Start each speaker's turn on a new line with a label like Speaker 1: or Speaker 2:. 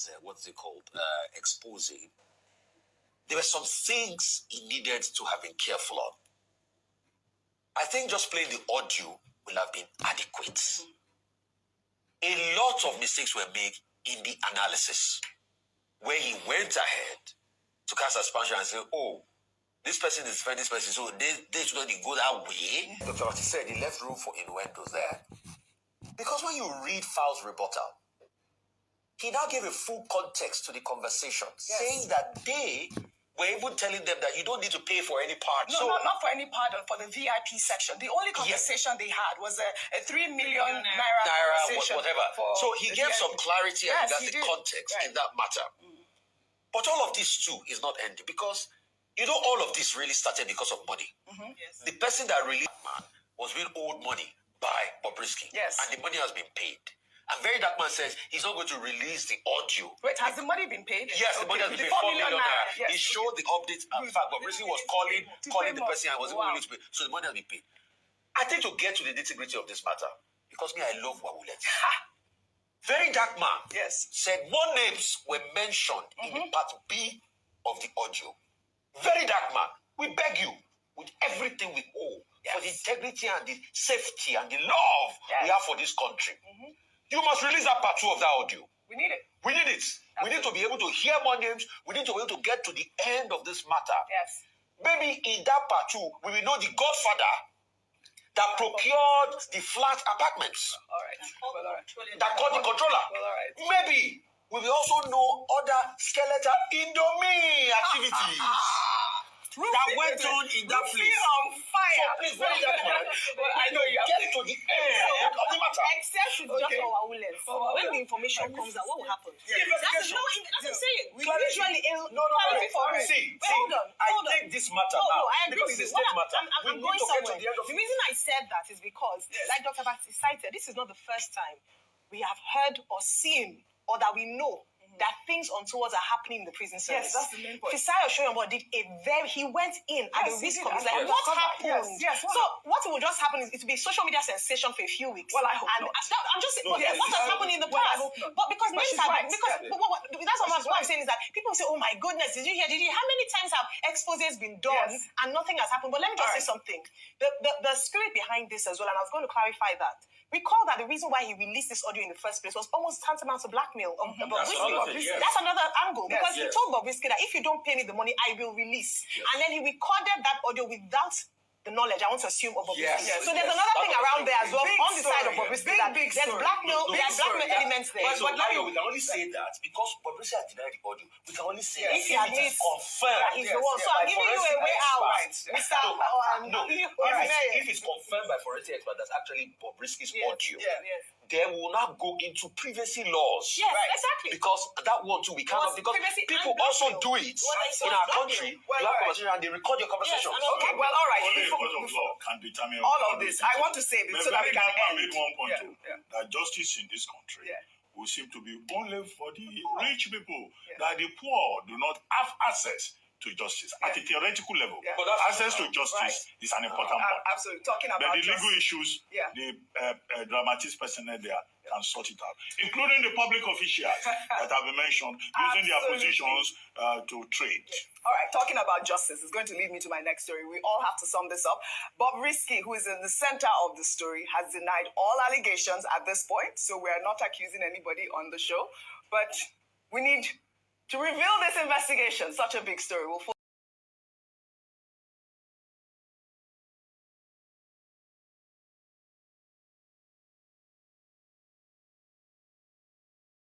Speaker 1: man's, what's it called, expose, there were some things he needed to have been careful of. I think just playing the audio will have been adequate. A lot of mistakes were made in the analysis, where he went ahead to cast aspersion and say, oh, this person is defending this person, so they should not go that way. Dr. Wati said he left room for innuendos there. Because when you read Fowles' rebuttal, he now gave a full context to the conversation, saying that they were even telling them that you don't need to pay for any part.
Speaker 2: No, not for any pardon, for the VIP section. The only conversation they had was a 3 million naira conversation.
Speaker 1: Whatever. So he gave some clarity and that's the context in that matter. But all of this too is not ending because, you know, all of this really started because of money. The person that released man was being owed money by Boborisky. And the money has been paid. And Very Dark Man says he's not going to release the audio.
Speaker 2: Wait, has the money been paid?
Speaker 1: Yes, the money has been paid. 4 million naira. He showed the updates. In fact, Boborisky was calling the person and was willing to pay. So the money has been paid. I think to get to the nitty-gritty of this matter, because me, I love Wawulet. Very Dark Man said more names were mentioned in the part B of the audio. Very Dark Man, we beg you, with everything we owe, for the integrity and the safety and the love we have for this country, you must release that part 2 of that audio.
Speaker 2: We need it.
Speaker 1: We need it. Absolutely. We need to be able to hear more names. We need to be able to get to the end of this matter. Maybe in that part 2, we will know the godfather that procured the flat apartments. That called the controller. Maybe we will also know other skeletal Indomie activities that went on in that place.
Speaker 2: On fire.
Speaker 1: So please, Very Dark Man, I know you get to the end of the matter.
Speaker 3: Except it's just for our willers. When the information comes out, what will happen? That's what I'm saying. We usually
Speaker 1: See, hold on. I take this matter now because it's a state matter.
Speaker 3: I'm going somewhere. The reason I said that is because, like Dr. Bati cited, this is not the first time we have heard or seen or that we know that things untoward are happening in the prison service.
Speaker 2: Yes, that's the main point.
Speaker 3: Fisayo Shoyombo he went in at the risk of his life. What happened? So what will just happen is it will be a social media sensation for a few weeks.
Speaker 2: Well, I hope not.
Speaker 3: I'm just saying, what has happened in the past? But because names have that's what I'm saying is that people say, oh my goodness, did you hear? How many times have exposés been done and nothing has happened? But let me just say something. The spirit behind this as well, and I was going to clarify that. Recall that the reason why he released this audio in the first place was almost tantamount to blackmail of Boborisky. That's another angle because he told Boborisky that if you don't pay me the money, I will release. And then he recorded that audio without the knowledge, I want to assume, of Boborisky. So there's another thing around there as well on the side of Boborisky that there's blackmail elements there.
Speaker 1: But now we can only say that because Boborisky has denied the audio. We can only say if it is confirmed.
Speaker 3: He's the one. So I'm giving you a way out,
Speaker 1: If it's confirmed by forensic expert, that's actually Boborisky's audio. Then we will now go into privacy laws.
Speaker 3: Exactly.
Speaker 1: Because that one too, we cannot, because people also do it in our country. You have conversation and they record your conversations.
Speaker 2: Okay, well, all right.
Speaker 4: Because of law can determine
Speaker 2: all of this. I want to say this so that we can end.
Speaker 4: Made one point too, that justice in this country will seem to be only for the rich people, that the poor do not have access to justice at a theoretical level. But access to justice is an important part.
Speaker 2: Absolutely. Talking about
Speaker 4: the legal issues, the dramatist personnel there can sort it out, including the public officials that have been mentioned using their positions to trade.
Speaker 2: All right, talking about justice is going to lead me to my next story. We all have to sum this up. Boborisky, who is in the center of the story, has denied all allegations at this point, so we are not accusing anybody on the show. But we need to reveal this investigation. Such a big story. We'll